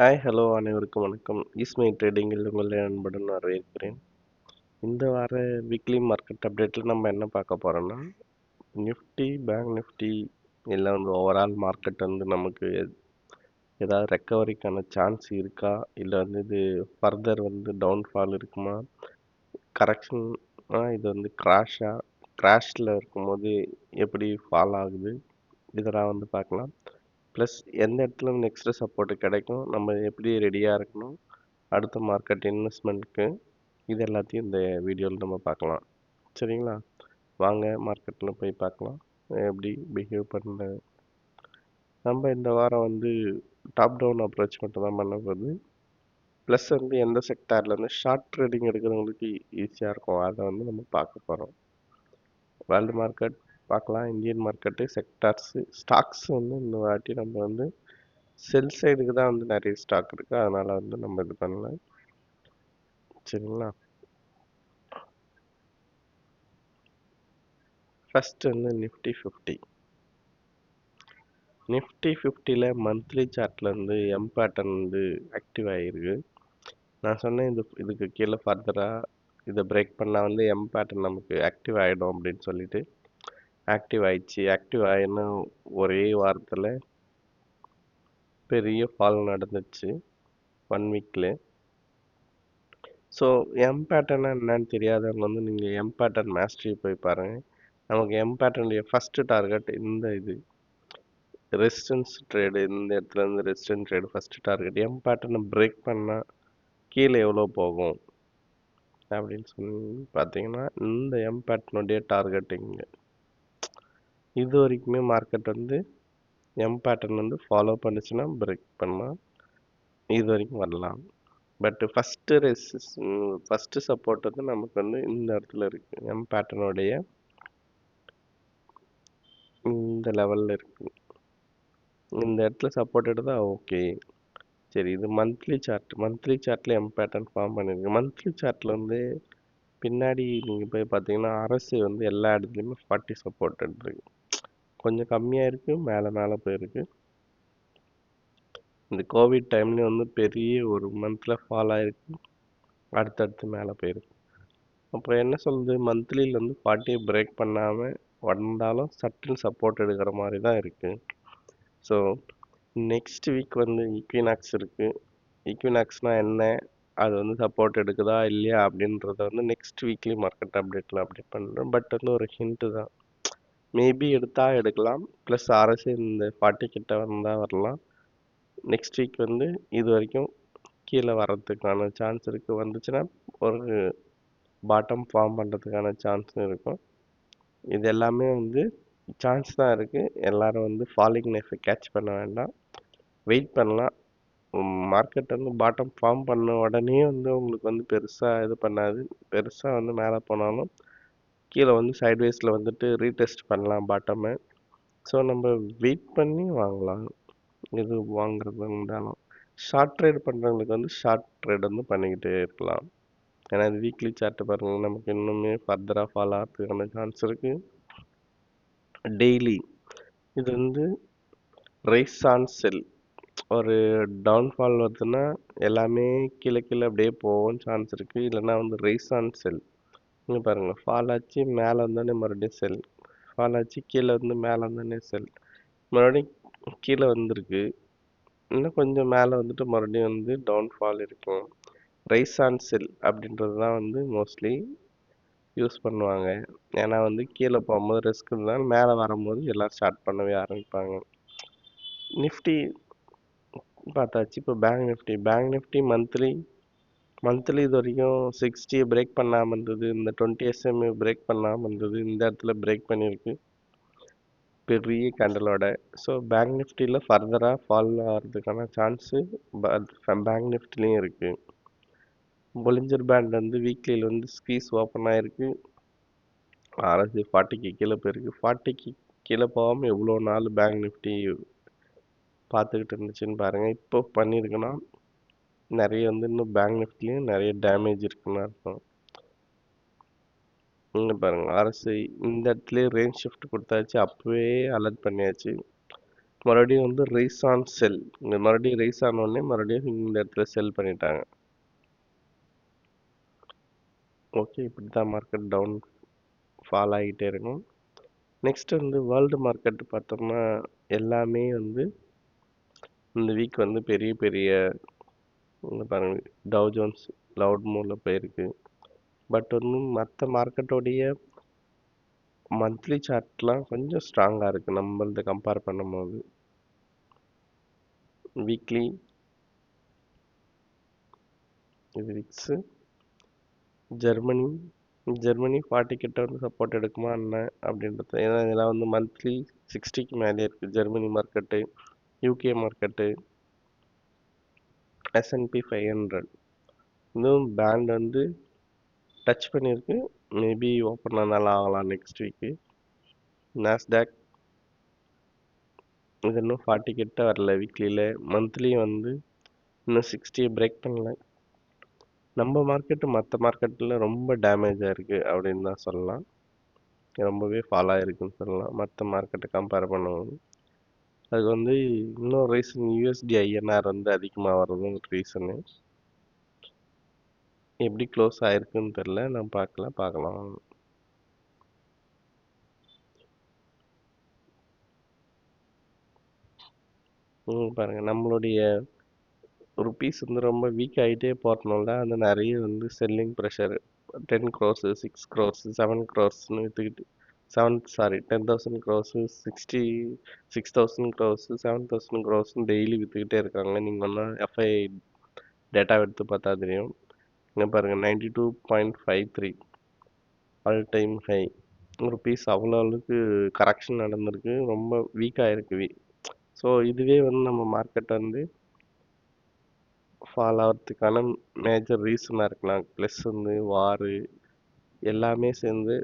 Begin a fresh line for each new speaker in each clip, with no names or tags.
Hi hello அனைவருக்கும் வணக்கம். ஈஸ்மை ட்ரேடிங்கில் உங்களை அன்புடன் வரவேற்கிறேன். இந்த வார வீக்லி மார்க்கெட் அப்டேட்டில் நம்ம என்ன பார்க்க போகிறோம்னா, நிஃப்டி பேங்க் நிஃப்டி இல்லை வந்து ஓவரால் மார்க்கெட் வந்து நமக்கு ஏதாவது ரெக்கவரிக்கான சான்ஸ் இருக்கா, இல்லை வந்து இது ஃபர்தர் வந்து டவுன்ஃபால் இருக்குமா, கரெக்ஷன் இது வந்து கிராஷில் இருக்கும்போது எப்படி ஃபால் ஆகுது, இதெல்லாம் வந்து பார்க்கலாம். ப்ளஸ் எந்த இடத்துல நெக்ஸ்ட்டு சப்போர்ட் கிடைக்கும், நம்ம எப்படி ரெடியாக இருக்கணும் அடுத்த மார்க்கெட் இன்வெஸ்ட்மெண்ட்க்கு, இது எல்லாத்தையும் இந்த வீடியோவில் நம்ம பார்க்கலாம். சரிங்களா? வாங்க மார்க்கெட்டில் போய் பார்க்கலாம் எப்படி பிஹேவ் பண்ண. நம்ம இந்த வாரம் வந்து டாப் டவுன் அப்ரோச் மட்டும் தான் பண்ண போகுது. ப்ளஸ் வந்து எந்த செக்டாரில் வந்து ஷார்ட் ட்ரேடிங் எடுக்கிறவங்களுக்கு ஈஸியாக இருக்கும், அதை வந்து நம்ம பார்க்க போகிறோம். வேர்ல்டு மார்க்கெட் பார்க்கலாம், இந்தியன் மார்க்கெட்டு, செக்டார்ஸு, ஸ்டாக்ஸ் வந்து இந்த வாட்டி நம்ம வந்து செல் சைடுக்கு தான் வந்து நிறைய ஸ்டாக் இருக்குது, அதனால் வந்து நம்ம இது பண்ணல. சரிங்களா? ஃபர்ஸ்ட் வந்து நிஃப்டி ஃபிஃப்டியில் மந்த்லி சார்ட்டில் வந்து எம் பேட்டர்ன் வந்து ஆக்டிவ் ஆகிருக்கு. நான் சொன்னேன் இதுக்கு கீழே ஃபர்தராக இதை பிரேக் பண்ணால் வந்து எம் பேட்டர்ன் நமக்கு ஆக்டிவ் ஆகிடும் அப்படின்னு சொல்லிட்டு ஆக்டிவ் ஆயிடுச்சு. ஆக்டிவ் ஆகினா ஒரே வாரத்தில் பெரிய ஃபால் நடந்துச்சு 1 வீக்கில். ஸோ எம் பேட்டர்னா என்னன்னு தெரியாதவங்க வந்து நீங்கள் எம் பேட்டர்ன் மாஸ்டரி போய் பாருங்கள். நமக்கு எம் பேட்டர்னுடைய ஃபஸ்ட்டு டார்கெட் இது ரெசிஸ்டன்ஸ் ட்ரேடு, இந்த இடத்துல இருந்து resistance trade first target. M பேட்டர்னை பிரேக் பண்ணால் கீழே எவ்வளோ போகும் அப்படின்னு சொல்லி பார்த்தீங்கன்னா, இந்த எம் பேட்டர்னுடைய டார்கெட்டிங்க இது வரைக்குமே மார்க்கெட் வந்து எம் பேட்டர்ன் வந்து ஃபாலோ பண்ணிச்சுன்னா பிரேக் பண்ணலாம், இது வரைக்கும் வரலாம். பட் ஃபஸ்ட்டு சப்போர்ட் வந்து நமக்கு வந்து இந்த இடத்துல இருக்குது, எம் பேட்டர்னுடைய இந்த லெவலில் இருக்குது. இந்த இடத்துல சப்போர்ட் எடுத்தால் ஓகே. சரி, இது மந்த்லி சார்ட்டில் எம் பேட்டர்ன் ஃபார்ம் பண்ணியிருக்கு. மந்த்லி சார்ட்டில் வந்து பின்னாடி நீங்கள் போய் பார்த்தீங்கன்னா அரசு வந்து எல்லா இடத்துலையுமே 40 சப்போர்ட் இருக்கு, கொஞ்சம் கம்மியாக இருக்குது, மேலே போயிருக்கு. இந்த கோவிட் டைம்லேயும் வந்து பெரிய ஒரு மந்தில் ஃபால் ஆகிருக்கு, அடுத்தடுத்து மேலே போயிருக்கு. அப்போ என்ன சொல்லுது, மந்த்லியில் வந்து 40 பிரேக் பண்ணாமல் வந்தாலும் சட்டில் சப்போர்ட் எடுக்கிற மாதிரி தான் இருக்குது. ஸோ நெக்ஸ்ட் வீக் வந்து ஈக்வினாக்ஸ் இருக்குது. ஈக்வினாக்ஸ்னால் என்ன, அது வந்து சப்போர்ட் எடுக்குதா இல்லையா அப்படின்றத வந்து நெக்ஸ்ட் வீக்லி மார்க்கெட் அப்டேட்டில் அப்டேட் பண்ணுறோம். பட் வந்து ஒரு ஹிண்ட்டு தான், மேபி எடுத்தால் எடுக்கலாம். ப்ளஸ் அரசு இந்த 40 கிட்ட வந்தால் வரலாம். நெக்ஸ்ட் வீக் வந்து இது வரைக்கும் கீழே வர்றதுக்கான சான்ஸ் இருக்குது. வந்துச்சுன்னா ஒரு பாட்டம் ஃபார்ம் பண்ணுறதுக்கான சான்ஸும் இருக்கும். இது எல்லாமே வந்து சான்ஸ் தான் இருக்குது. எல்லோரும் வந்து ஃபாலிங் நைஃபை கேட்ச் பண்ண வேண்டாம், வெயிட் பண்ணலாம். மார்க்கெட் வந்து பாட்டம் ஃபார்ம் பண்ண உடனே வந்து உங்களுக்கு வந்து பெருசாக இது பண்ணாது. பெருசாக வந்து மேலே போனாலும் கீழே வந்து சைட்வேஸில் வந்துட்டு ரீடெஸ்ட் பண்ணலாம் பாட்டமை. ஸோ நம்ம வெயிட் பண்ணி வாங்கலாம், இது வாங்குறது இருந்தாலும். ஷார்ட் ட்ரேட் பண்ணுறவங்களுக்கு வந்து ஷார்ட் ட்ரேட் வந்து பண்ணிக்கிட்டே இருக்கலாம். ஏன்னா இது வீக்லி சார்ட்டு பாருங்கள், நமக்கு இன்னுமே ஃபர்தராக ஃபாலோ ஆகிறதுக்கான சான்ஸ் இருக்குது. டெய்லி இது வந்து ரைஸ் ஆன் செல், ஒரு டவுன்ஃபால் வருதுன்னா எல்லாமே கீழே அப்படியே போகும் சான்ஸ் இருக்குது. இல்லைன்னா வந்து ரைஸ் ஆன் செல், இங்கே பாருங்கள், ஃபால் ஆச்சு மேலே வந்தோடனே மறுபடியும் செல், ஃபால் ஆச்சு கீழே வந்து மேலே வந்தோடனே செல், மறுபடியும் கீழே வந்திருக்கு, இன்னும் கொஞ்சம் மேலே வந்துட்டு மறுபடியும் வந்து டவுன்ஃபால் இருக்கும். ரைஸ் ஆன் செல் அப்படின்றது தான் வந்து மோஸ்ட்லி யூஸ் பண்ணுவாங்க. ஏன்னா வந்து கீழே போகும்போது ரிஸ்க் இருந்தால் மேலே வரும்போது எல்லாம் ஸ்டார்ட் பண்ணவே ஆரம்பிப்பாங்க. நிஃப்டி பார்த்தாச்சு. இப்போ பேங்க் நிஃப்டி மந்த்லி இது வரைக்கும் 60 பிரேக் பண்ணாமல் இருந்தது, இந்த 20 SMA பிரேக் பண்ணாமல் இருந்தது, இந்த இடத்துல பிரேக் பண்ணியிருக்கு பெரிய கேண்டலோட. ஸோ பேங்க் நிஃப்டியில் ஃபர்தராக ஃபால் ஆகிறதுக்கான சான்ஸு பேங்க் நிஃப்டிலையும் இருக்குது. பொலிஞ்சர் பேண்ட் வந்து வீக்லியில் வந்து ஸ்க்வீஸ் ஓப்பன் ஆகிருக்கு, அரசு 40க்கு கீழே போயிருக்கு. 40க்கு கீழே போகாமல் எவ்வளோ நாள் பேங்க் நிஃப்டி பார்த்துக்கிட்டு இருந்துச்சுன்னு பாருங்கள். இப்போ பண்ணியிருக்குன்னா நிறைய வந்து இன்னும் பேங்க் நிஃப்டிலையும் நிறைய டேமேஜ் இருக்குன்னு அர்த்தம். இங்கே பாருங்கள், அரசு இந்த இடத்துல ரேஞ்ச் ஷிஃப்ட் கொடுத்தாச்சு, அப்போவே அலர்ட் பண்ணியாச்சு. மறுபடியும் வந்து ரைஸ் ஆன் செல். இந்த மறுபடியும் ரைஸ் ஆன உடனே மறுபடியும் இந்த இடத்துல செல் பண்ணிட்டாங்க. ஓகே, இப்படி தான் மார்க்கெட் டவுன் ஃபால் ஆகிட்டே இருக்கும். நெக்ஸ்ட் வந்து வேர்ல்டு மார்க்கெட் பார்த்தோம்னா எல்லாமே வந்து இந்த வீக் வந்து பெரிய பெரிய இங்க பாருங்க, டவ் ஜோன்ஸ் லவுட் மூவ்ல போயிருக்கு. பட் வந்து மற்ற மார்க்கெட்டோடைய மந்த்லி சார்ட்லாம் கொஞ்சம் ஸ்ட்ராங்காக இருக்குது நம்மளது கம்பேர் பண்ணும்போது. வீக்லி இது விக்ஸு ஜெர்மனி ஜெர்மனி 40 கிட்ட வந்து சப்போர்ட் எடுக்குமா என்ன அப்படின்றது. ஏன்னா இதெல்லாம் வந்து மந்த்லி 60க்கு மேலே இருக்குது. Germany market, UK market, S&P 500 இன்னும் பேண்ட் வந்து டச் பண்ணியிருக்கு. மேபி ஓப்பன் ஆனாலும் ஆகலாம் நெக்ஸ்ட் வீக்கு. நாஸ்டாக் இது இன்னும் 40 கிட்ட வரல வீக்லியில். மந்த்லி வந்து இன்னும் 60 பிரேக் பண்ணல. நம்ம மார்க்கெட்டு மற்ற மார்க்கெட்டில் ரொம்ப டேமேஜ் ஆயிருக்கு அப்படின்னு தான் சொல்லலாம். ரொம்பவே ஃபால் ஆகிருக்குன்னு சொல்லலாம் மற்ற மார்க்கெட்டை கம்பேர் பண்ணும்போது. அதுக்கு வந்து இன்னும் ரீசன் யூஎஸ்டி ஐஎன்ஆர் வந்து அதிகமாக வர்றதும் ஒரு ரீசனு. எப்படி க்ளோஸ் ஆயிருக்குன்னு தெரில, நான் பார்க்கலாம். பாருங்கள், நம்மளுடைய ருப்பீஸ் வந்து ரொம்ப வீக் ஆகிட்டே போகிறதுனால அந்த நிறைய வந்து செல்லிங் ப்ரெஷர் 10 க்ரோஸு 6 க்ரோஸு 7 க்ரோஸ்னு விற்றுக்கிட்டு 10,000 க்ரோஸு 6,000 க்ரோஸு 7,000 க்ரோஸ்னு டெய்லி விற்றுக்கிட்டே இருக்காங்க. நீங்கள் ஒன்றும் எஃப்ஐ டேட்டா எடுத்து பார்த்தா தெரியும். இங்கே பாருங்கள், 92.53 ஆல் டைம் ஹை ருப்பீஸ். அவ்வளோ அளவுக்கு கரெக்ஷன் நடந்திருக்கு, ரொம்ப வீக்காக இருக்குது. ஸோ இதுவே வந்து நம்ம மார்க்கெட் வந்து ஃபால் ஆகிறதுக்கான மேஜர் ரீசனாக இருக்கலாம். ப்ளஸ் வந்து வாரு எல்லாமே சேர்ந்து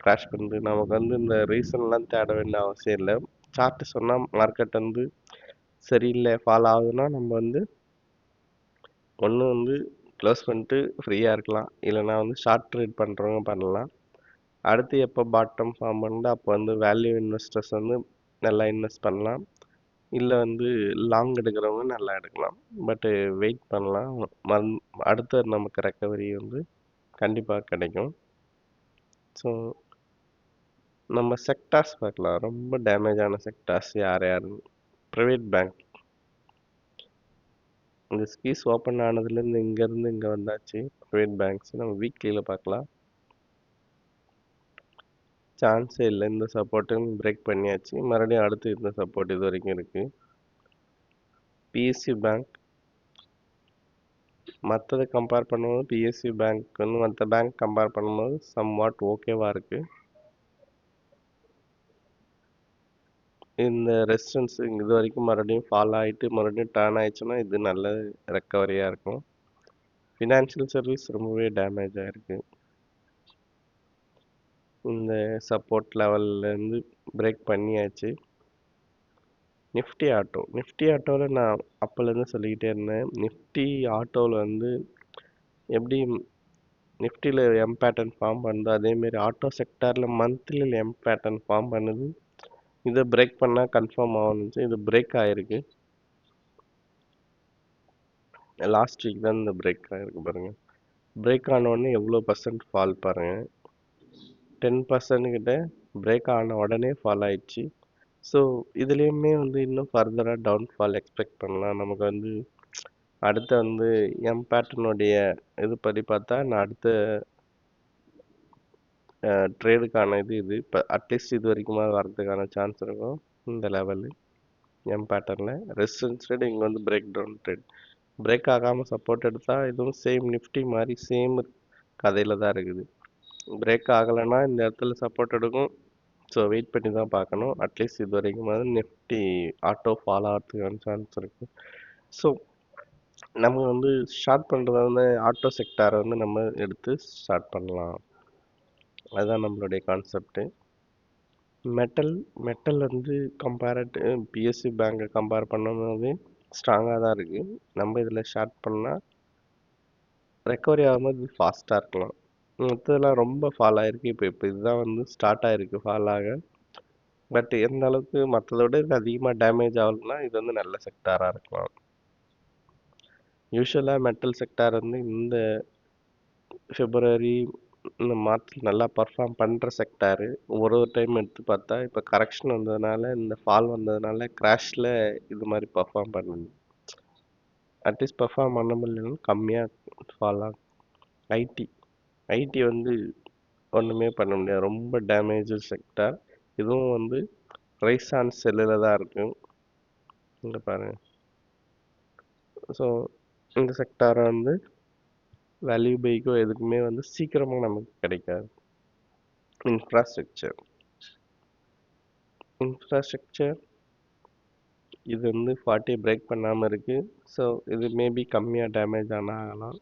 க்ராஷ் பண்ணுது. நமக்கு வந்து இந்த ரீசன்லாம் தேட வேண்டிய அவசியம் இல்லை. சார்ட்டு சொன்னால் மார்க்கெட் வந்து சரியில்லை ஃபால் ஆகுதுன்னா நம்ம வந்து ஒன்று வந்து க்ளோஸ் பண்ணிட்டு ஃப்ரீயாக இருக்கலாம், இல்லைனா வந்து ஷார்ட் ட்ரேட் பண்ணுறவங்க பண்ணலாம். அடுத்து எப்போ பாட்டம் ஃபார்ம் பண்ணுதோ அப்போ வந்து வேல்யூ இன்வெஸ்டர்ஸ் வந்து நல்லா இன்வெஸ்ட் பண்ணலாம், இல்லை வந்து லாங் எடுக்கிறவங்க நல்லா எடுக்கலாம். பட்டு வெயிட் பண்ணலாம், அடுத்த நமக்கு ரெக்கவரி வந்து கண்டிப்பாக கிடைக்கும். ஸோ நம்ம செக்டார்ஸ் பார்க்கலாம். ரொம்ப டேமேஜான செக்டார்ஸ் யார் யாருன்னு. ப்ரைவேட் பேங்க் இந்த ஸ்கீஸ் ஓப்பன் ஆனதுலேருந்து இங்கேருந்து இங்கே வந்தாச்சு. ப்ரைவேட் பேங்க்ஸ் நம்ம வீக்லியில் பார்க்கலாம். சான்ஸே இல்லை, இந்த சப்போர்ட்டும் பிரேக் பண்ணியாச்சு. மறுபடியும் அடுத்து இந்த சப்போர்ட் இது வரைக்கும் இருக்குது. பிஎஸ்சி பேங்க் மற்றதை கம்பேர் பண்ணும்போது பிஎஸ்சி பேங்க் வந்து மற்ற பேங்க் கம்பேர் பண்ணும்போது சம் வாட் ஓகேவாக இருக்குது. இந்த ரெசிஸ்டன்ஸ் இது வரைக்கும் மறுபடியும் ஃபால் ஆகிட்டு மறுபடியும் டர்ன் ஆயிடுச்சுன்னா இது நல்ல ரெக்கவரியாக இருக்கும். ஃபினான்ஷியல் சர்வீஸ் ரொம்பவே டேமேஜ் ஆகிருக்கு. இந்த சப்போர்ட் லெவல்லேருந்து பிரேக் பண்ணியாச்சு. நிஃப்டி ஆட்டோவில் நான் அப்போலேருந்து சொல்லிக்கிட்டே இருந்தேன். நிஃப்டி ஆட்டோவில் வந்து எப்படி நிஃப்டியில் எம் பேட்டர்ன் ஃபார்ம் பண்ணுது, அதேமாரி ஆட்டோ செக்டாரில் மந்த்லியில் எம் பேட்டர்ன் ஃபார்ம் பண்ணுது. இதை பிரேக் பண்ணால் கன்ஃபார்ம் ஆகணுச்சு. இது பிரேக் ஆகிருக்கு. லாஸ்ட் வீக் தான் இந்த பிரேக் ஆகிருக்கு பாருங்கள். பிரேக் ஆனவுடனே எவ்வளோ பர்சன்ட் ஃபால் பாருங்கள், 10% கிட்ட பிரேக் ஆன உடனே ஃபால் ஆயிடுச்சு. ஸோ இதுலேயுமே வந்து இன்னும் ஃபர்தராக டவுன்ஃபால் எக்ஸ்பெக்ட் பண்ணலாம். நமக்கு வந்து அடுத்த வந்து எம் பேட்டர்னுடைய இது படி பார்த்தா நான் அடுத்த ட்ரேடுக்கான இது இப்போ அட்லீஸ்ட் இது வரைக்குமா வரதுக்கான சான்ஸ் இருக்கும். இந்த லெவலு எம் பேட்டர்னில் ரெசிஸ்டன்ஸ் ட்ரேட் இங்கே வந்து பிரேக் டவுன் ட்ரேட். பிரேக் ஆகாமல் சப்போர்ட் எடுத்தால் இதுவும் சேம் நிஃப்டி மாதிரி சேம் கதையில் தான் இருக்குது. பிரேக் ஆகலைன்னா இந்த இடத்துல சப்போர்ட் எடுக்கும். ஸோ வெயிட் பண்ணி தான் பார்க்கணும். அட்லீஸ்ட் இது வரைக்கும் நிஃப்டி ஆட்டோ ஃபால் ஆகிறதுக்கான சான்ஸ் இருக்குது. ஸோ நம்ம வந்து ஸ்டார்ட் பண்ணுறது வந்து ஆட்டோ செக்டாரை வந்து நம்ம எடுத்து ஸ்டார்ட் பண்ணலாம். அதுதான் நம்மளுடைய கான்செப்ட்டு. மெட்டல் வந்து கம்பேரட்டிவ் பிஎஸ்சி பேங்கை கம்பேர் பண்ணும்போது ஸ்ட்ராங்காக தான் இருக்குது. நம்ம இதில் ஸ்டார்ட் பண்ணால் ரெக்கவரி ஆகும்போது ஃபாஸ்ட்டாக இருக்கலாம். மற்றதெல்லாம் ரொம்ப ஃபால் ஆகிருக்கு. இப்போ இதுதான் வந்து ஸ்டார்ட் ஆகிருக்கு ஃபால் ஆக. பட் எந்த அளவுக்கு மற்றதை விட இது அதிகமாக டேமேஜ் ஆகலைன்னா இது வந்து நல்ல செக்டாராக இருக்கலாம். யூஸ்வலாக மெட்டல் செக்டார் வந்து இந்த பிப்ரவரி இந்த மார்ச்சில் நல்லா பர்ஃபார்ம் பண்ணுற செக்டாரு. ஒரு ஒரு டைம் எடுத்து பார்த்தா இப்போ கரெக்ஷன் வந்ததுனால, இந்த ஃபால் வந்ததுனால கிராஷில் இது மாதிரி பர்ஃபார்ம் பண்ணுது. அட்லீஸ்ட் பர்ஃபார்ம் பண்ண முடியலனாலும் கம்மியாக ஃபால் ஆகும். ஐடி ஐடி வந்து ஒன்றுமே பண்ண முடியாது, ரொம்ப டேமேஜ் செக்டார். இதுவும் வந்து ரைஸ் ஆன் செல்லில் தான் இருக்கும். இங்கே பாருங்கள். ஸோ இந்த செக்டாரை வந்து வேல்யூ பைக்கோ எதுக்குமே வந்து சீக்கிரமாக நமக்கு கிடைக்காது. இன்ஃப்ராஸ்ட்ரக்சர் இது வந்து 40 பிரேக் பண்ணாமல் இருக்குது. ஸோ இது மேபி கம்மியாக டேமேஜ் ஆனால் ஆகலாம்.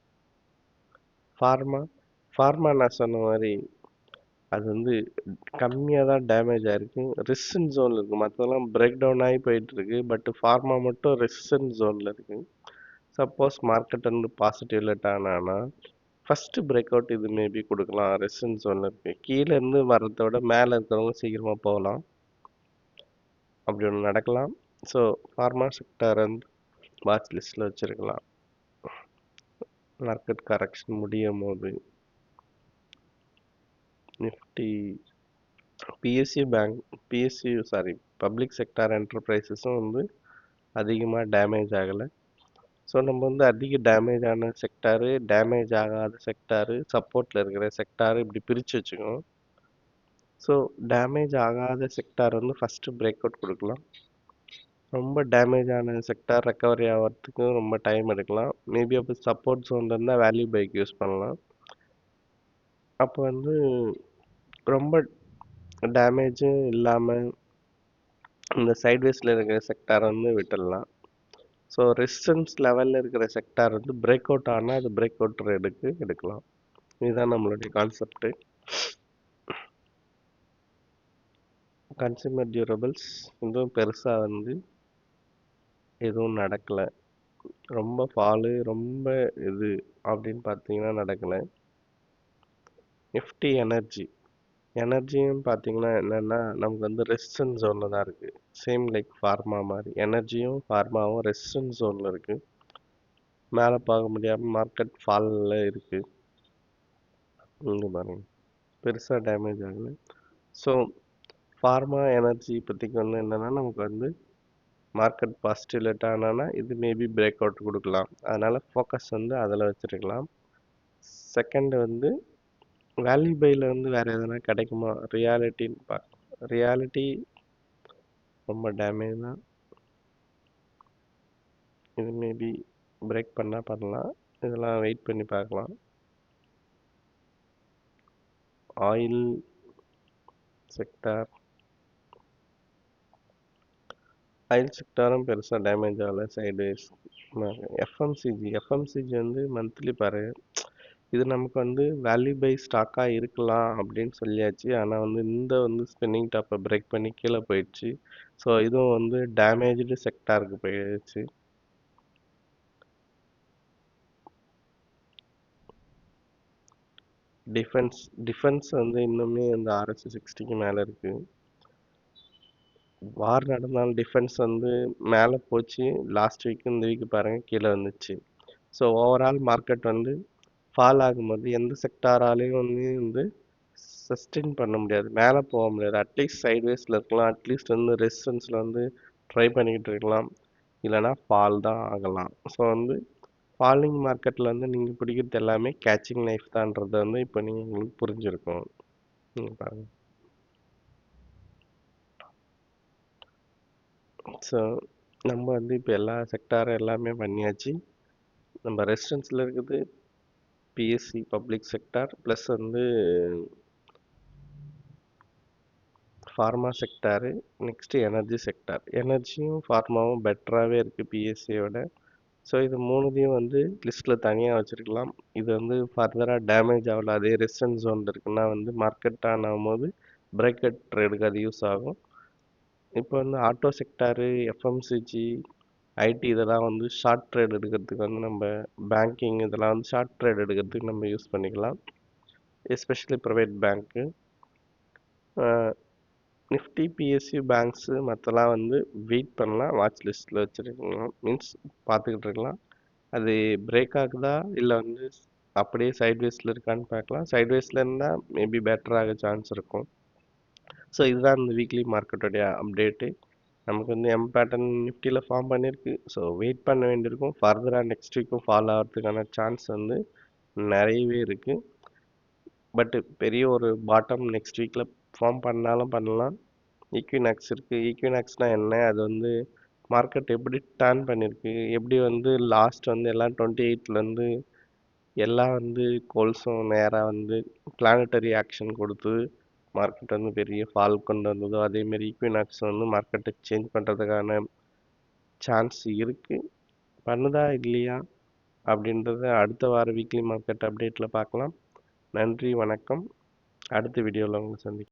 ஃபார்மா நான் சொன்ன மாதிரி அது வந்து கம்மியாக தான் டேமேஜ் ஆகிருக்கு, ரெசிஸ்டன்ட் ஜோனில் இருக்குது. மற்றதெல்லாம் பிரேக் டவுன் ஆகி போயிட்டுருக்கு, பட் ஃபார்மா மட்டும் ரெசிஸ்டன்ட் ஜோனில் இருக்குது. சப்போஸ் மார்க்கெட் வந்து பாசிட்டிவ்ல டர்ன் ஆனால் ஃபஸ்ட்டு பிரேக் அவுட் இது மேபி கொடுக்கலாம். ரெசிஸ்டன்ட் ஜோனில் இருக்குது, கீழேருந்து வர்றதை விட மேலே இருக்கிறவங்க சீக்கிரமாக போகலாம், அப்படி ஒன்று நடக்கலாம். ஸோ ஃபார்மா செக்டார் வந்து வாட்ச் லிஸ்ட்டில் வச்சுருக்கலாம். மார்க்கெட் கரெக்ஷன் முடியும் போது நிஃப்டி பப்ளிக் செக்டார் என்டர்பிரைசஸும் வந்து அதிகமாக டேமேஜ் ஆகலை. ஸோ நம்ம வந்து அதிக டேமேஜ் ஆன செக்டாரு, டேமேஜ் ஆகாத செக்டாரு, சப்போர்ட்டில் இருக்கிற செக்டாரு இப்படி பிரித்து வச்சுக்கணும். ஸோ டேமேஜ் ஆகாத செக்டார் வந்து ஃபஸ்ட்டு பிரேக் அவுட் கொடுக்கலாம். ரொம்ப டேமேஜ் ஆன செக்டார் ரெக்கவரி ஆகிறதுக்கு ரொம்ப டைம் எடுக்கலாம். மேபி அப்போ சப்போர்ட் ஜோனில் இருந்தால் வேல்யூ பைக் யூஸ் பண்ணலாம். அப்போ வந்து ரொம்ப டேமேஜும் இல்லாமல் இந்த சைட்வேஸில் இருக்கிற செக்டார் வந்து விட்டுடலாம். ஸோ ரெசிஸ்டன்ஸ் லெவலில் இருக்கிற செக்டார் வந்து பிரேக் அவுட் ஆனால் அது பிரேக் அவுட் ட்ரேடுக்கு எடுக்கலாம். இதுதான் நம்மளுடைய கான்செப்டு. கன்சியூமர் டியூரபிள்ஸ் இதுவும் பெருசாக வந்து எதுவும் நடக்கலை. ரொம்ப ஃபாலு ரொம்ப இது அப்படின்னு பார்த்தீங்கன்னா நடக்கலை. நிஃப்டி எனர்ஜியும் பார்த்தீங்கன்னா என்னென்னா நமக்கு வந்து ரெசிஸ்டன்ஸ் ஜோனில் தான் இருக்குது. சேம் லைக் ஃபார்மா மாதிரி எனர்ஜியும் ஃபார்மாவும் ரெசிஸ்டன்ஸ் ஜோனில் இருக்குது. மேலே பார்க்க முடியாமல் மார்க்கெட் ஃபாலில் இருக்குது. இங்கே பாருங்கள், பெருசாக டேமேஜ் ஆகலை. ஸோ ஃபார்மா எனர்ஜி பற்றிக்கு வந்து என்னென்னா நமக்கு வந்து மார்க்கெட் பாசிட்டிவ்ல டர்ன் ஆனால் இது மேபி பிரேக் அவுட் கொடுக்கலாம். அதனால் ஃபோக்கஸ் வந்து அதில் வச்சுருக்கலாம். செகண்ட் வந்து வேல்யூ பையில் வந்து வேறு எதனா கிடைக்குமா ரியாலிட்டின்னு ரியாலிட்டி ரொம்ப டேமேஜ் தான். இது மேபி பிரேக் பண்ணால் பண்ணலாம், இதெல்லாம் வெயிட் பண்ணி பார்க்கலாம். ஆயில் செக்டாரும் பெருசாக டேமேஜ் ஆகலை, சைட்வேஸ். எஃப்எம்சிஜி வந்து மந்த்லி பாரு, இது நமக்கு வந்து வேல்யூ பை ஸ்டாக்காக இருக்கலாம் அப்படின்னு சொல்லியாச்சு. ஆனால் வந்து இந்த வந்து ஸ்பின்னிங் டாப்பை பிரேக் பண்ணி கீழே போயிடுச்சு. ஸோ இதுவும் வந்து டேமேஜ்டு செக்டாருக்கு போயிடுச்சு. டிஃபென்ஸ் வந்து இன்னுமே அந்த RS 60க்கு மேலே இருக்குது. வார் நடந்தாலும் டிஃபென்ஸ் வந்து மேலே போச்சு. லாஸ்ட் வீக் இந்த வீக் பாருங்கள் கீழே வந்துச்சு. ஸோ ஓவரால் மார்க்கெட் வந்து ஃபால் ஆகும்போது எந்த செக்டாராலையும் வந்து சஸ்டெயின் பண்ண முடியாது, மேலே போக முடியாது. அட்லீஸ்ட் சைட்வேஸில் இருக்கலாம், அட்லீஸ்ட் வந்து ரெசிஸ்டன்ஸில் வந்து ட்ரை பண்ணிக்கிட்டு இருக்கலாம், இல்லைனா ஃபால் தான் ஆகலாம். ஸோ வந்து ஃபாலிங் மார்க்கெட்டில் வந்து நீங்கள் பிடிக்கிறது எல்லாமே கேச்சிங் நைஃப் தான்றது வந்து இப்போ நீங்கள் உங்களுக்கு புரிஞ்சிருக்கும். பாருங்கள். ஸோ நம்ம வந்து இப்போ எல்லா செக்டாரும் எல்லாமே பண்ணியாச்சு. நம்ம ரெசிடென்ஸில் இருக்குது பிஎஸ்சி பப்ளிக் செக்டார் ப்ளஸ் வந்து pharma sector, next energy sector. எனர்ஜியும் ஃபார்மாவும் பெட்டராகவே இருக்குது பிஎஸ்சியோட. ஸோ இது மூணுத்தையும் வந்து லிஸ்ட்டில் தனியாக வச்சுருக்கலாம். இது வந்து ஃபர்தராக டேமேஜ் ஆகல, அதே ரெசிஸ்டன்ஸ் ஜோன் இருக்குன்னா வந்து மார்க்கெட் ஆன் ஆகும்போது பிரேக்கெட் ட்ரேடுக்கு அது யூஸ் ஆகும். இப்போ வந்து ஆட்டோ செக்டாரு, எஃப்எம்சிஜி, ஐடி இதெல்லாம் வந்து ஷார்ட் ட்ரேட் எடுக்கிறதுக்கு வந்து நம்ம பேங்கிங் இதெல்லாம் வந்து ஷார்ட் ட்ரேட் எடுக்கிறதுக்கு நம்ம யூஸ் பண்ணிக்கலாம், எஸ்பெஷலி ப்ரைவேட் பேங்க்கு. நிஃப்டி, பிஎஸ்யு, பேங்க்ஸு மற்றலாம் வந்து வெயிட் பண்ணலாம், வாட்ச் லிஸ்ட்டில் வச்சுருக்கலாம். மீன்ஸ் பார்த்துக்கிட்டு இருக்கலாம். அது பிரேக் ஆகுதா இல்லை வந்து அப்படியே சைட்வேஸில் இருக்கான்னு பார்க்கலாம். சைட்வேஸில் இருந்தால் மேபி பெட்டராக சான்ஸ் இருக்கும். ஸோ இதுதான் இந்த வீக்லி மார்க்கெட்டோடைய அப்டேட்டு. நமக்கு வந்து எம் பேட்டர்ன் நிஃப்டியில் ஃபார்ம் பண்ணியிருக்கு. ஸோ வெயிட் பண்ண வேண்டியிருக்கும். ஃபர்தராக நெக்ஸ்ட் வீக்கும் ஃபாலோ ஆகிறதுக்கான சான்ஸ் வந்து நிறையவே இருக்குது. பட்டு பெரிய ஒரு பாட்டம் நெக்ஸ்ட் வீக்கில் ஃபார்ம் பண்ணாலும் பண்ணலாம். ஈக்வினாக்ஸ் இருக்குது. ஈக்வினாக்ஸ்னால் என்ன, அது வந்து மார்க்கெட் எப்படி டர்ன் பண்ணியிருக்கு, எப்படி வந்து லாஸ்ட் வந்து எல்லாம் 28லேருந்து எல்லாம் வந்து கோல்ஸும் நேராக வந்து பிளானட்டரி ஆக்ஷன் கொடுத்து மார்க்கெட் வந்து பெரிய ஃபால் கொண்டு வந்ததோ, அதேமாரி ஈக்வினாக்ஸ் வந்து மார்க்கெட்டை சேஞ்ச் பண்ணுறதுக்கான சான்ஸ் இருக்குது. பண்ணுதா இல்லையா அப்படின்றத அடுத்த வார வீக்லி மார்க்கெட் அப்டேட்டில் பார்க்கலாம். நன்றி, வணக்கம். அடுத்த வீடியோவில் உங்களை சந்திக்கிறேன்.